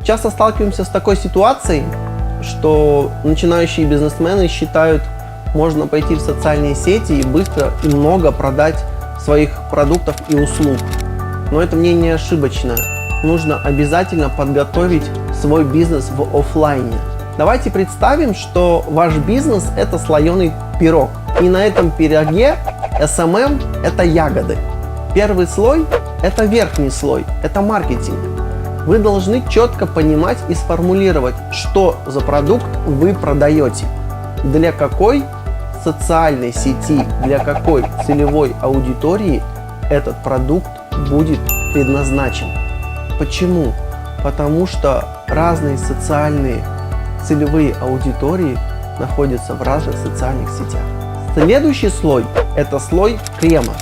Часто сталкиваемся с такой ситуацией, что начинающие бизнесмены считают, можно пойти в социальные сети и быстро и много продать своих продуктов и услуг. Но это мнение ошибочное. Нужно обязательно подготовить свой бизнес в офлайне. Давайте представим, что ваш бизнес – это слоеный пирог. И на этом пироге SMM – это ягоды. Первый слой – это верхний слой, это маркетинг. Вы должны четко понимать и сформулировать, что за продукт вы продаете, для какой социальной сети, для какой целевой аудитории этот продукт будет предназначен. Почему? Потому что разные социальные целевые аудитории находятся в разных социальных сетях. Следующий слой – это слой крема.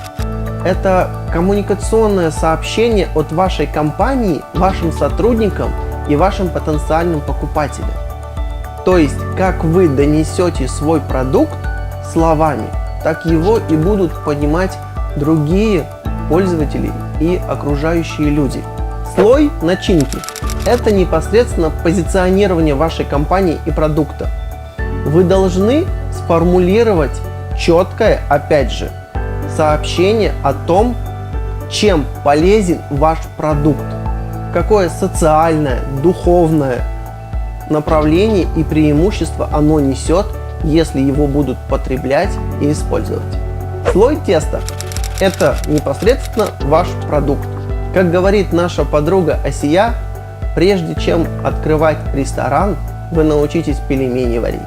Это коммуникационное сообщение от вашей компании вашим сотрудникам и вашим потенциальным покупателям. То есть, как вы донесете свой продукт словами, так его и будут понимать другие пользователи и окружающие люди. Слой начинки – это непосредственно позиционирование вашей компании и продукта. Вы должны сформулировать четкое, опять же, сообщение о том, чем полезен ваш продукт, какое социальное, духовное направление и преимущество оно несет, если его будут потреблять и использовать. Слой теста – это непосредственно ваш продукт. Как говорит наша подруга Асия, прежде чем открывать ресторан, вы научитесь пельмени варить.